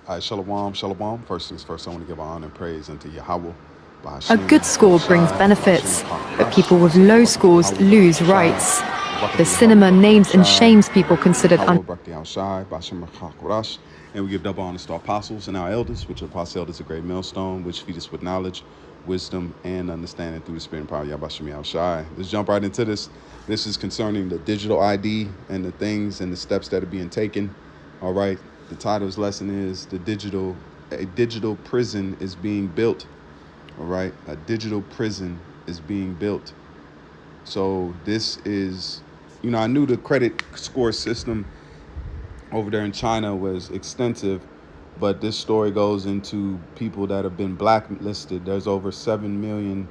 All right, shalom, shalom. First things first, I want to give honor and praise unto Yahweh. A good score brings benefits, but people with low scores lose rights. The cinema names and shames people considered and we give double honors to our apostles and our elders, which are apostle elders, a great millstone, which feed us with knowledge, wisdom, and understanding through the spirit and power of Yahweh Shemi Al-Shai. Let's jump right into this. This is concerning the digital ID and the things and the steps that are being taken. All right. The title of this lesson is a digital prison is being built. All right. A digital prison is being built. So this is, I knew the credit score system over there in China was extensive, but this story goes into people that have been blacklisted. There's over 7 million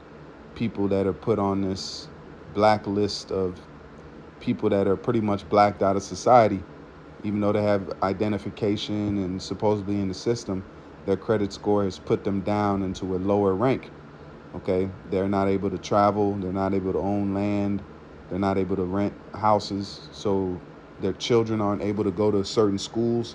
people that are put on this blacklist of people that are pretty much blacked out of society. Even though they have identification and supposedly in the system, their credit score has put them down into a lower rank. Okay, they're not able to travel, they're not able to own land, they're not able to rent houses, so their children aren't able to go to certain schools.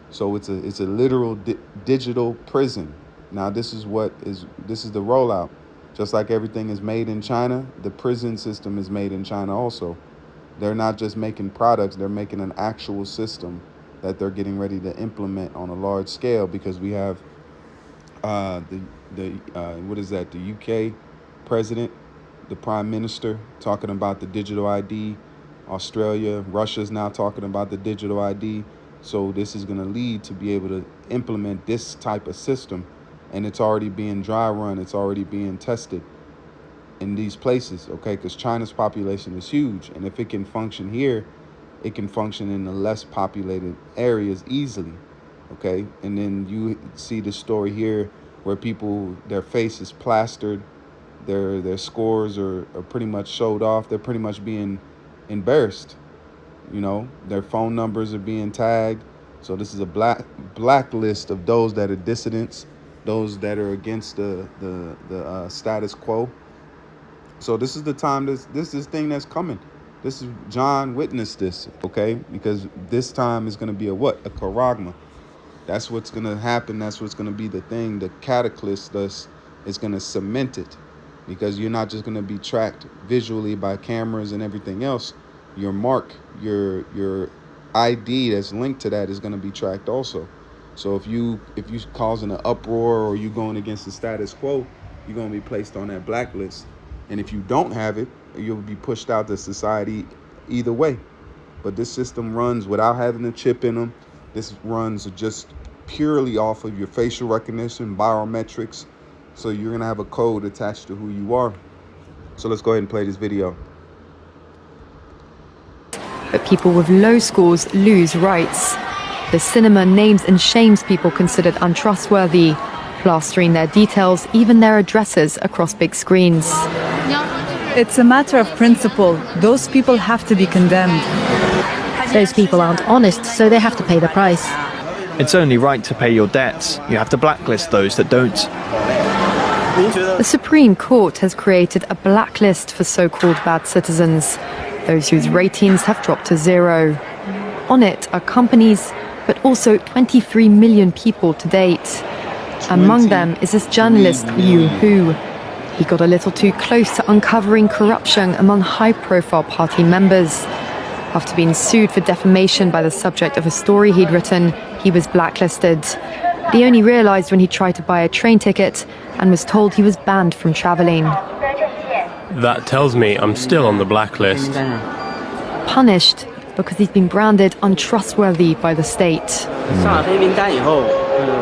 So it's a literal digital prison. Now this is the rollout. Just like everything is made in China, the prison system is made in China also. They're not just making products, they're making an actual system that they're getting ready to implement on a large scale, because we have the UK president, the prime minister talking about the digital ID. Australia, Russia's now talking about the digital ID. So this is going to lead to be able to implement this type of system. And it's already being dry run. It's already being tested in these places, okay? Because China's population is huge. And if it can function here, it can function in the less populated areas easily, okay? And then you see the story here where people, their face is plastered, their scores are pretty much showed off. They're pretty much being embarrassed. Their phone numbers are being tagged. So this is a blacklist of those that are dissidents, those that are against the status quo. So this is the time, this is thing that's coming. This is, John witnessed this, okay? Because this time is going to be a charagma. That's what's going to happen. That's what's going to be the thing. The cataclysm is going to cement it, because you're not just going to be tracked visually by cameras and everything else. Your mark, your ID that's linked to that is going to be tracked also. So if you causing an uproar or you going against the status quo, you're going to be placed on that blacklist. And if you don't have it, you'll be pushed out to society either way. But this system runs without having a chip in them. This runs just purely off of your facial recognition, biometrics. So you're going to have a code attached to who you are. So let's go ahead and play this video. but people with low scores lose rights. The cinema names and shames people considered untrustworthy, plastering their details, even their addresses, across big screens. It's a matter of principle. Those people have to be condemned. Those people aren't honest, so they have to pay the price. It's only right to pay your debts. You have to blacklist those that don't. The Supreme Court has created a blacklist for so-called bad citizens, those whose ratings have dropped to zero. On it are companies, but also 23 million people to date. Among them is this journalist Liu Hu. He got a little too close to uncovering corruption among high-profile party members. After being sued for defamation by the subject of a story he'd written, he was blacklisted. He only realized when he tried to buy a train ticket and was told he was banned from traveling. That tells me I'm still on the blacklist. Punished because he's been branded untrustworthy by the state.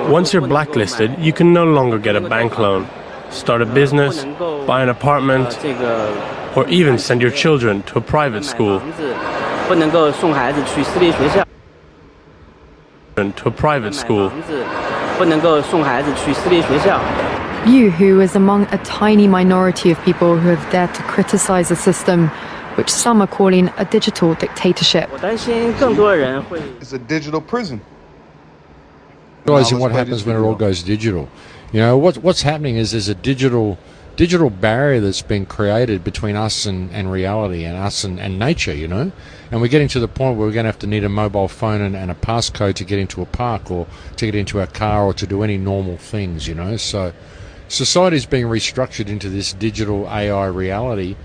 Once you're blacklisted, you can no longer get a bank loan, start a business, buy an apartment, or even send your children to a private school. Liu Hu is among a tiny minority of people who have dared to criticize the system, which some are calling a digital dictatorship. It's a digital prison. Realizing what happens when it all goes digital. You know, what's happening is there's a digital digital barrier that's been created between us and reality, and us and nature, you know. And we're getting to the point where we're going to have to need a mobile phone and a passcode to get into a park or to get into our car or to do any normal things, you know. So society is being restructured into this digital AI reality,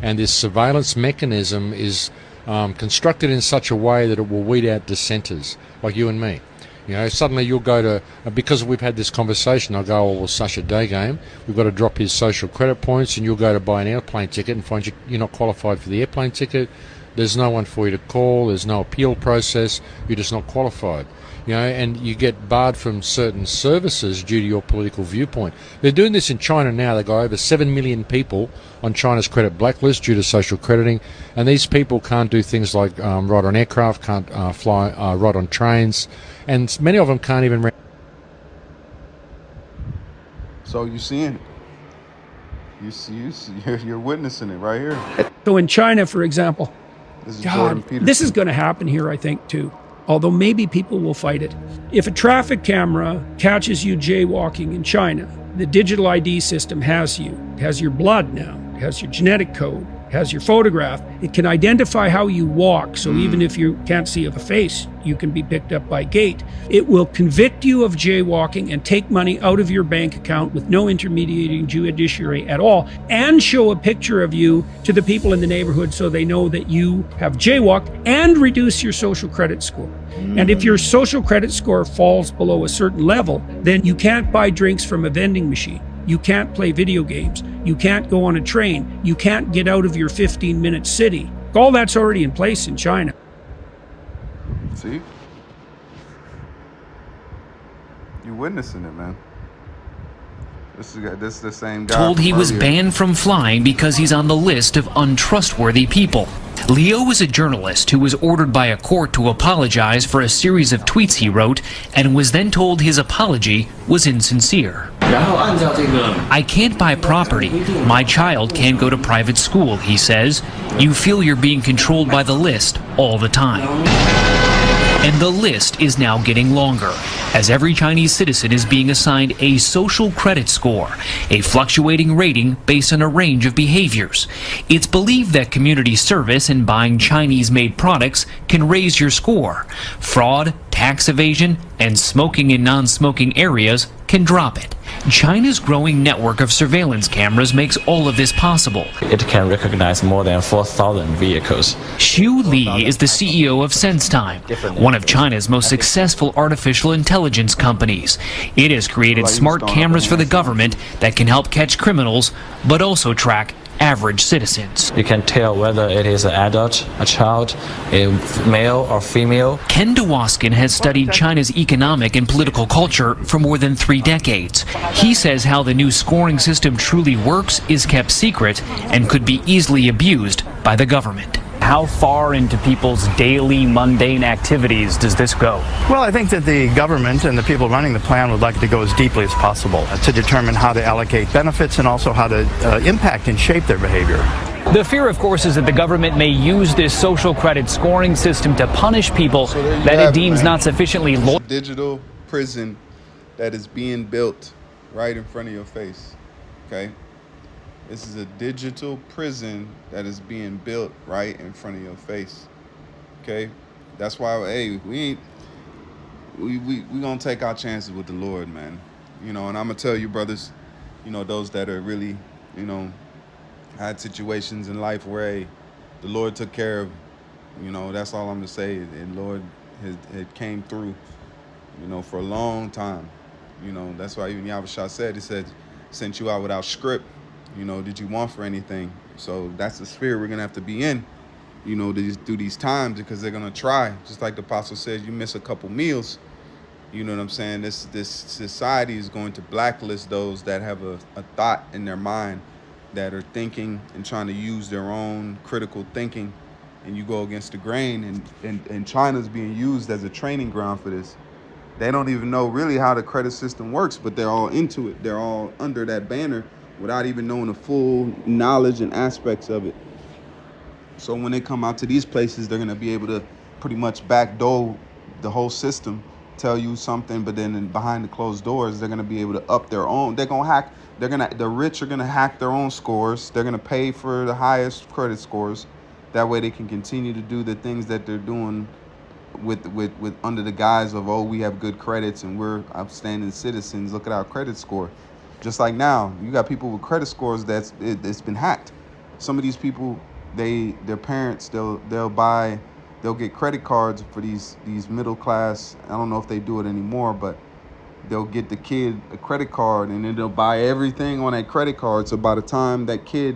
and this surveillance mechanism is constructed in such a way that it will weed out dissenters like you and me. You know, suddenly you'll go to, because we've had this conversation, I'll go, oh, well, Sasha Day game, we've got to drop his social credit points, and you'll go to buy an airplane ticket and find you're not qualified for the airplane ticket. There's no one for you to call, there's no appeal process, you're just not qualified. You know, and you get barred from certain services due to your political viewpoint. They're doing this in China now. They've got over 7 million people on China's credit blacklist due to social crediting, and these people can't do things like ride on aircraft, can't ride on trains, and many of them can't even... So you're seeing it. You're witnessing it right here. So in China, for example, This is Jordan Peterson. this is going to happen here, I think, too. Although maybe people will fight it. If a traffic camera catches you jaywalking in China, the digital ID system has you. It has your blood now. It has your genetic code. It has your photograph. It can identify how you walk. So even if you can't see a face, you can be picked up by gait. It will convict you of jaywalking and take money out of your bank account with no intermediating judiciary at all, and show a picture of you to the people in the neighborhood so they know that you have jaywalked, and reduce your social credit score. And if your social credit score falls below a certain level, then you can't buy drinks from a vending machine. You can't play video games. You can't go on a train. You can't get out of your 15-minute city. All that's already in place in China. See? You're witnessing it, man. This is the same guy. Told he was earlier. banned from flying because he's on the list of untrustworthy people. Leo is a journalist who was ordered by a court to apologize for a series of tweets he wrote, and was then told his apology was insincere. I can't buy property. My child can't go to private school, he says. You feel you're being controlled by the list all the time. And the list is now getting longer, as every Chinese citizen is being assigned a social credit score, a fluctuating rating based on a range of behaviors. It's believed that community service and buying Chinese-made products can raise your score. Fraud, tax evasion, and smoking in non-smoking areas can drop it. China's growing network of surveillance cameras makes all of this possible. It can recognize more than 4,000 vehicles. Xu Li is the CEO of SenseTime, one of China's most successful artificial intelligence companies. It has created smart cameras for the government that can help catch criminals, but also track average citizens. You can tell whether it is an adult, a child, a male or female. Ken Dewaskin has studied China's economic and political culture for more than 3 decades. He says how the new scoring system truly works is kept secret and could be easily abused by the government. How far into people's daily mundane activities does this go? Well, I think that the government and the people running the plan would like to go as deeply as possible to determine how to allocate benefits and also how to impact and shape their behavior. The fear, of course, is that the government may use this social credit scoring system to punish people that it deems not sufficiently loyal. Digital prison that is being built right in front of your face, okay? This is a digital prison that is being built right in front of your face. Okay? That's why, hey, we gonna take our chances with the Lord, man. You know, and I'm gonna tell you, brothers, you know, those that are really, you know, had situations in life where, hey, the Lord took care of, you know, that's all I'm gonna say. And Lord had came through, you know, for a long time. You know, that's why even Yahushua said, he said, sent you out without script. You know, did you want for anything? So that's the spirit we're going to have to be in, you know, through these times, because they're going to try. Just like the apostle says, you miss a couple meals. You know what I'm saying? This society is going to blacklist those that have a thought in their mind, that are thinking and trying to use their own critical thinking. And you go against the grain, and China's being used as a training ground for this. They don't even know really how the credit system works, but they're all into it. They're all under that banner, without even knowing the full knowledge and aspects of it. So when they come out to these places, they're going to be able to pretty much backdoor the whole system tell you something, but then behind the closed doors, they're gonna be able to up their own. They're gonna hack. The rich are gonna hack their own scores. They're gonna pay for the highest credit scores. That way, they can continue to do the things that they're doing with under the guise of, oh, we have good credits and we're upstanding citizens. Look at our credit score. Just like now, you got people with credit scores that's been hacked. Some of these people, their parents, they'll get credit cards for these middle class. I don't know if they do it anymore, but they'll get the kid a credit card and then they'll buy everything on that credit card. So by the time that kid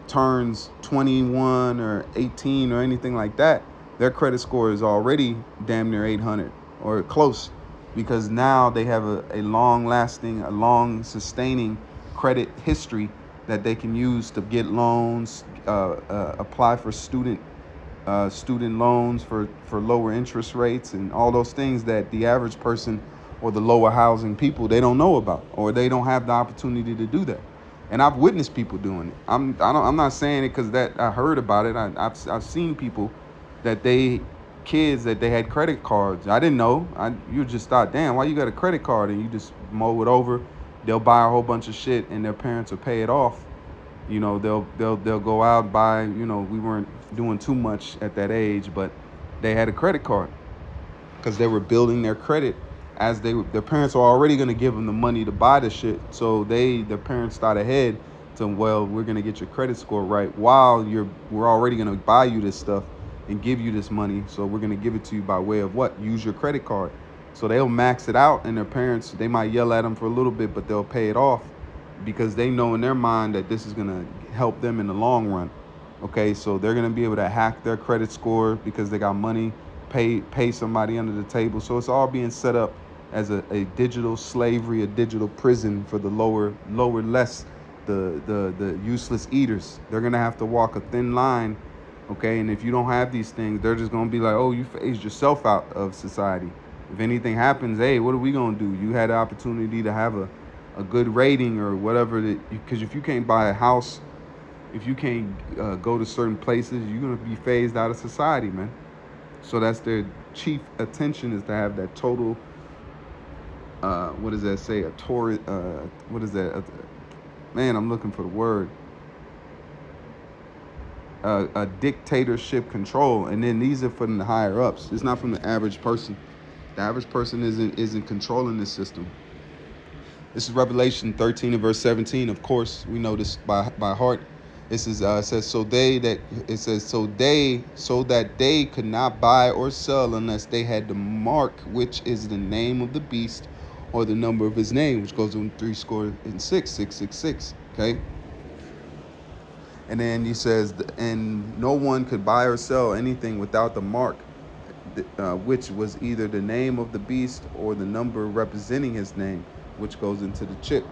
turns 21 or 18 or anything like that, their credit score is already damn near 800 or close, because now they have a long sustaining credit history that they can use to get loans, apply for student loans for lower interest rates and all those things that the average person or the lower housing people, they don't know about, or they don't have the opportunity to do that. And I've witnessed people doing it. I'm not saying it because that I heard about it. I've seen people that kids that they had credit cards. I didn't know. You just thought, damn, why you got a credit card? And you just mow it over. They'll buy a whole bunch of shit and their parents will pay it off. You know, they'll go out and buy, you know, we weren't doing too much at that age, but they had a credit card because they were building their credit as their parents were already going to give them the money to buy the shit. So their parents thought ahead to, well, we're going to get your credit score right while we're already going to buy you this stuff and give you this money. So we're going to give it to you by way of what? Use your credit card. So they'll max it out, and their parents, they might yell at them for a little bit, but they'll pay it off because they know in their mind that this is going to help them in the long run. Okay, so they're going to be able to hack their credit score because they got money, pay somebody under the table. So it's all being set up as a digital slavery, a digital prison for the the useless eaters. They're going to have to walk a thin line. Okay, and if you don't have these things, they're just going to be like, oh, you phased yourself out of society. If anything happens, hey, what are we going to do? You had the opportunity to have a good rating or whatever. Because if you can't buy a house, if you can't go to certain places, you're going to be phased out of society, man. So that's their chief attention, is to have that total, what does that say? What is that? Man, I'm looking for the word. A dictatorship control, and then these are from the higher ups. It's not from the average person. The average person isn't controlling this system. This is Revelation 13 and verse 17. Of course, we know this by heart. This is it says so that they could not buy or sell unless they had the mark, which is the name of the beast or the number of his name, which goes on 666. Okay. And then he says, and no one could buy or sell anything without the mark, which was either the name of the beast or the number representing his name, which goes into the chip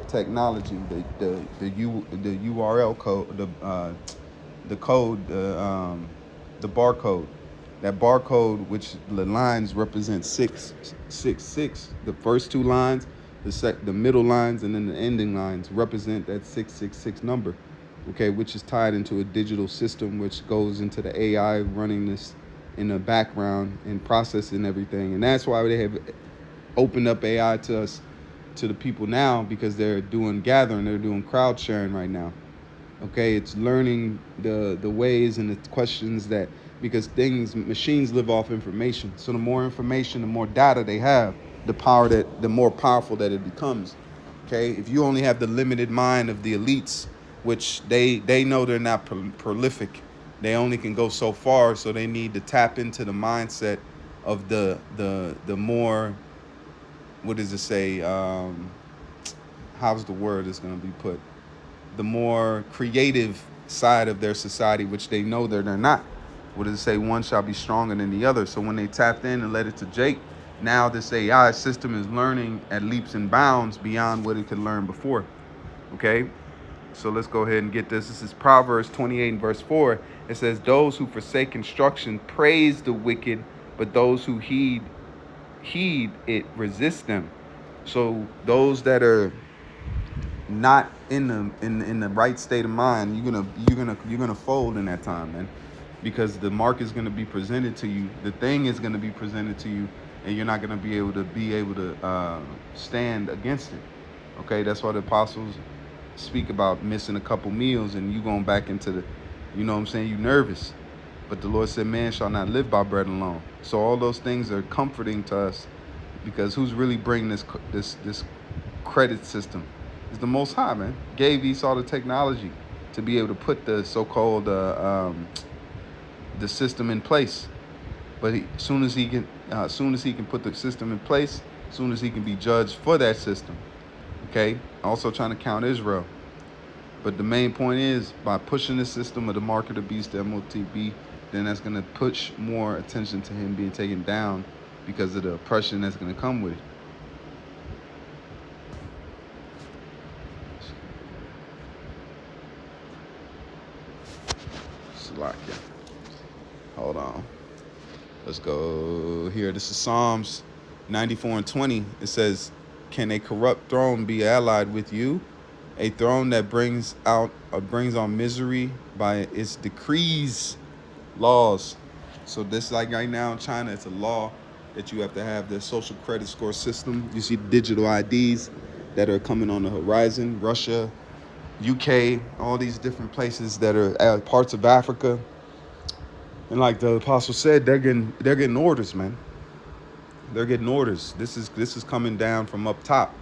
technology, the URL code, the code, the barcode. That barcode, which the lines represent 666. The first two lines, the middle lines, and then the ending lines represent that 666 number. Okay, which is tied into a digital system, which goes into the AI running this in the background and processing everything. And that's why they have opened up AI to us, to the people now, because they're doing gathering, they're doing crowd sharing right now. Okay, it's learning the ways and the questions that, because machines live off information. So the more information, the more data they have, the more powerful that it becomes. Okay, if you only have the limited mind of the elites, which they know they're not prolific. They only can go so far, so they need to tap into the mindset of the more, what does it say? How's the word is going to be put? The more creative side of their society, which they know that they're not. What does it say? One shall be stronger than the other. So when they tapped in and led it to Jake, now this AI system is learning at leaps and bounds beyond what it could learn before. Okay? So let's go ahead and get this. This is Proverbs 28 and verse 4. It says, those who forsake instruction praise the wicked, but those who heed it resist them. So those that are not in the right state of mind, you're gonna fold in that time, man, because the mark is gonna be presented to you. The thing is gonna be presented to you, and you're not going to be able to stand against it. Okay, that's why the apostles speak about missing a couple meals and you going back into the, you know what I'm saying, you nervous. But the Lord said, man shall not live by bread alone. So all those things are comforting to us, because who's really bringing this credit system? Is the Most High, man. Gave Esau the technology to be able to put the so-called the system in place. But as soon as he can put the system in place, as soon as he can be judged for that system. Okay. Also trying to count Israel. But the main point is, by pushing the system of the mark of the beast, the MOTB, then that's going to push more attention to him being taken down because of the oppression that's going to come with it. Slovakia. Hold on. Let's go here. This is Psalms 94:20. It says, can a corrupt throne be allied with you? A throne that brings on misery by its decrees, laws. So this, like right now in China, it's a law that you have to have the social credit score system. You see digital IDs that are coming on the horizon. Russia, UK, all these different places that are parts of Africa. And like the apostle said, they're getting orders, man. They're getting orders. This is coming down from up top,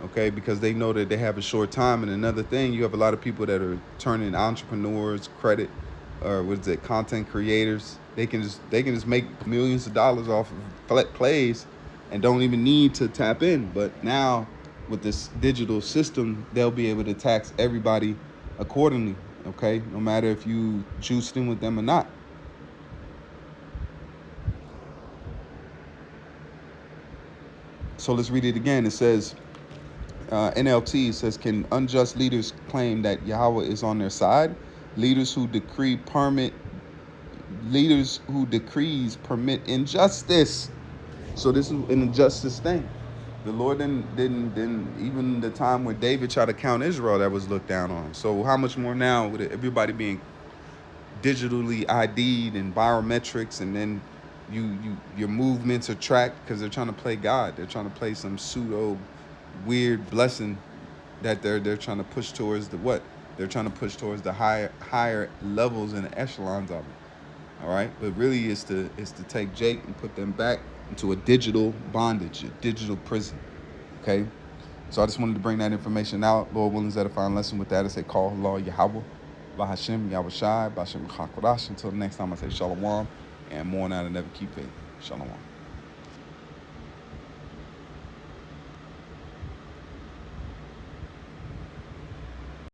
okay? Because they know that they have a short time. And another thing, you have a lot of people that are turning entrepreneurs, content creators. They can just make millions of dollars off of plays and don't even need to tap in. But now with this digital system, they'll be able to tax everybody accordingly, okay? No matter if you juiced in with them or not. So let's read it again. It says, NLT says, can unjust leaders claim that Yahweh is on their side? Leaders who decrees permit injustice. So this is an injustice thing. The Lord didn't even the time where David tried to count Israel, that was looked down on. So how much more now with everybody being digitally ID'd and biometrics, and then your movements are tracked because they're trying to play God. They're trying to play some pseudo weird blessing that they're trying to push towards the what? They're trying to push towards the higher levels and echelons of it. All right, but really it's to take Jake and put them back into a digital bondage, a digital prison. Okay, so I just wanted to bring that information out. Lord willing, that edifying lesson with that, I say call Allah Yahweh, Bahashem Yahweh Shai, Bahashem Chakodash. Until the next time, I say Shalom. And more now than ever, keep faith. Shalom.